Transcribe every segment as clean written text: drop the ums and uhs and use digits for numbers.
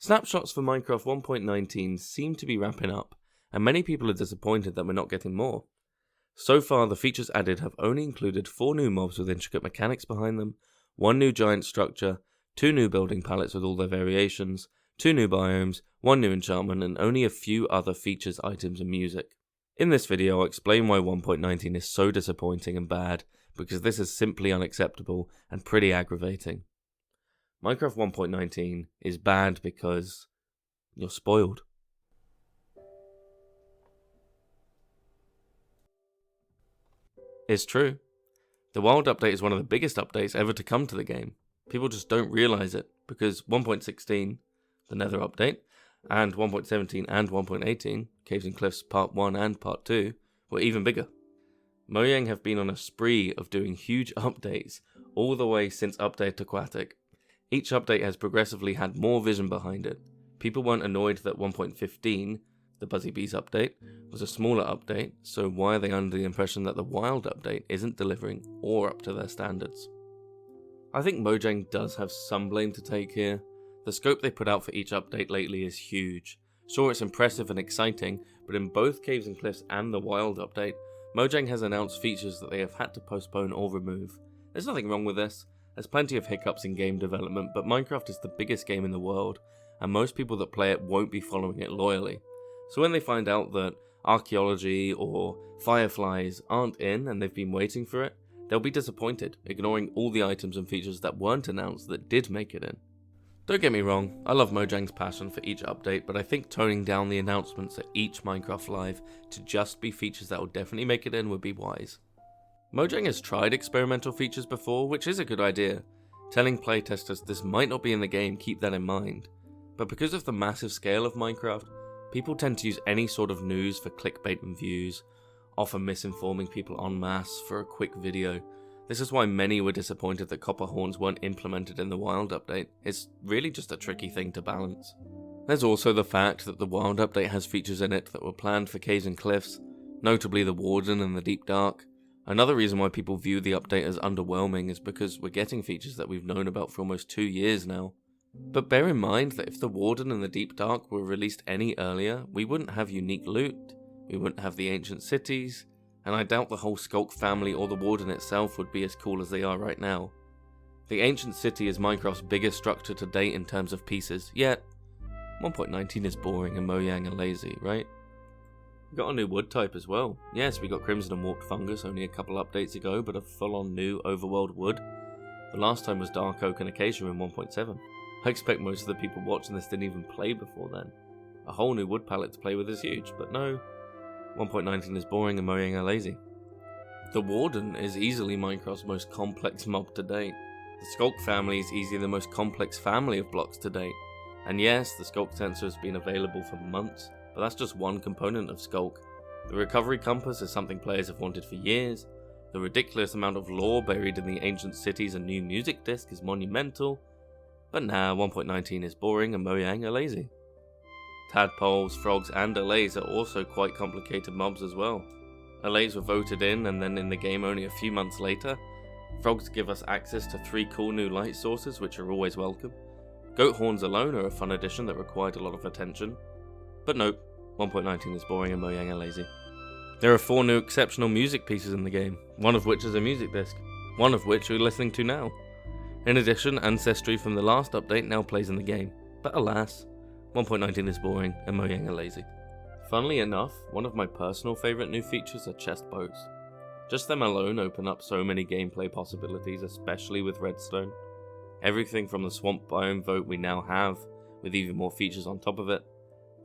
Snapshots for Minecraft 1.19 seem to be wrapping up, and many people are disappointed that we're not getting more. So far, the features added have only included 4 new mobs with intricate mechanics behind them, 1 new giant structure, 2 new building palettes with all their variations, 2 new biomes, 1 new enchantment, and only a few other features, items, and music. In this video, I'll explain why 1.19 is so disappointing and bad, because this is simply unacceptable and pretty aggravating. Minecraft 1.19 is bad because you're spoiled. It's true. The Wild update is one of the biggest updates ever to come to the game. People just don't realise it, because 1.16, the Nether update, and 1.17 and 1.18, Caves and Cliffs Part 1 and Part 2, were even bigger. Mojang have been on a spree of doing huge updates all the way since Update Aquatic. Each update has progressively had more vision behind it. People weren't annoyed that 1.15, the Buzzy Bees update, was a smaller update, so why are they under the impression that the Wild update isn't delivering or up to their standards? I think Mojang does have some blame to take here. The scope they put out for each update lately is huge. Sure, it's impressive and exciting, but in both Caves and Cliffs and the Wild update, Mojang has announced features that they have had to postpone or remove. There's nothing wrong with this. There's plenty of hiccups in game development, but Minecraft is the biggest game in the world, and most people that play it won't be following it loyally. So when they find out that archaeology or fireflies aren't in and they've been waiting for it, they'll be disappointed, ignoring all the items and features that weren't announced that did make it in. Don't get me wrong, I love Mojang's passion for each update, but I think toning down the announcements at each Minecraft Live to just be features that will definitely make it in would be wise. Mojang has tried experimental features before, which is a good idea. Telling playtesters this might not be in the game, keep that in mind. But because of the massive scale of Minecraft, people tend to use any sort of news for clickbait and views, often misinforming people en masse for a quick video. This is why many were disappointed that copper horns weren't implemented in the Wild update. It's really just a tricky thing to balance. There's also the fact that the Wild update has features in it that were planned for Caves and Cliffs, notably the Warden and the Deep Dark. Another reason why people view the update as underwhelming is because we're getting features that we've known about for almost 2 years now. But bear in mind that if the Warden and the Deep Dark were released any earlier, we wouldn't have unique loot, we wouldn't have the ancient cities, and I doubt the whole Skulk family or the Warden itself would be as cool as they are right now. The ancient city is Minecraft's biggest structure to date in terms of pieces, yet 1.19 is boring and Mojang are lazy, right? We got a new wood type as well. Yes, we got Crimson and Warped Fungus only a couple updates ago, but a full-on new overworld wood. The last time was Dark Oak and Acacia in 1.7. I expect most of the people watching this didn't even play before then. A whole new wood palette to play with is huge, but no, 1.19 is boring and Mojang are lazy. The Warden is easily Minecraft's most complex mob to date. The Skulk family is easily the most complex family of blocks to date. And yes, the Skulk sensor has been available for months, but that's just one component of Skulk. The Recovery Compass is something players have wanted for years. The ridiculous amount of lore buried in the ancient cities and new music disc is monumental. But nah, 1.19 is boring and Mojang are lazy. Tadpoles, frogs and allays are also quite complicated mobs as well. Allays were voted in and then in the game only a few months later. Frogs give us access to 3 cool new light sources which are always welcome. Goat horns alone are a fun addition that required a lot of attention. But nope, 1.19 is boring and Mojang are lazy. There are 4 new exceptional music pieces in the game, one of which is a music disc, one of which we're listening to now. In addition, Ancestry from the last update now plays in the game, but alas, 1.19 is boring and Mojang are lazy. Funnily enough, one of my personal favourite new features are chest boats. Just them alone open up so many gameplay possibilities, especially with Redstone. Everything from the swamp biome vote we now have, with even more features on top of it.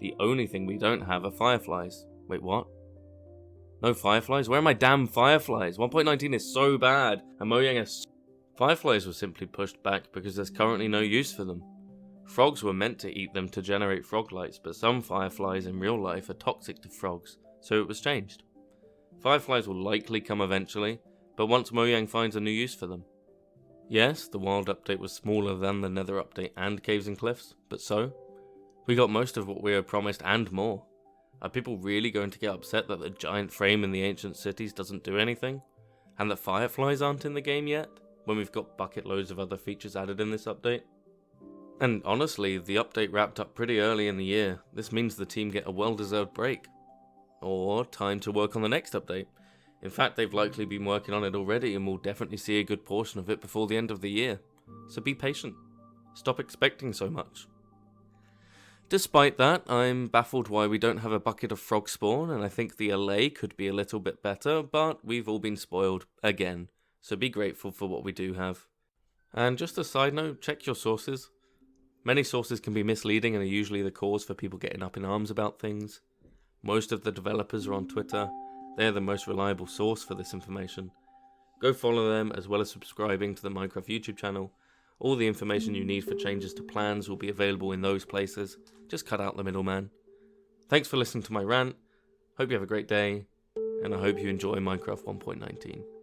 The only thing we don't have are fireflies. Wait, what? No fireflies? Where are my damn fireflies? 1.19 is so bad, and Mojang is... Fireflies were simply pushed back because there's currently no use for them. Frogs were meant to eat them to generate frog lights, but some fireflies in real life are toxic to frogs, so it was changed. Fireflies will likely come eventually, but once Mojang finds a new use for them. Yes, the Wild update was smaller than the Nether update and Caves and Cliffs, but so? We got most of what we were promised and more. Are people really going to get upset that the giant frame in the ancient cities doesn't do anything? And that fireflies aren't in the game yet, when we've got bucket loads of other features added in this update? And honestly, the update wrapped up pretty early in the year. This means the team get a well-deserved break. Or time to work on the next update. In fact, they've likely been working on it already and will definitely see a good portion of it before the end of the year. So be patient. Stop expecting so much. Despite that, I'm baffled why we don't have a bucket of frog spawn, and I think the LA could be a little bit better, but we've all been spoiled again, so be grateful for what we do have. And just a side note, check your sources. Many sources can be misleading and are usually the cause for people getting up in arms about things. Most of the developers are on Twitter. They're the most reliable source for this information. Go follow them, as well as subscribing to the Minecraft YouTube channel. All the information you need for changes to plans will be available in those places. Just cut out the middleman. Thanks for listening to my rant. Hope you have a great day, and I hope you enjoy Minecraft 1.19.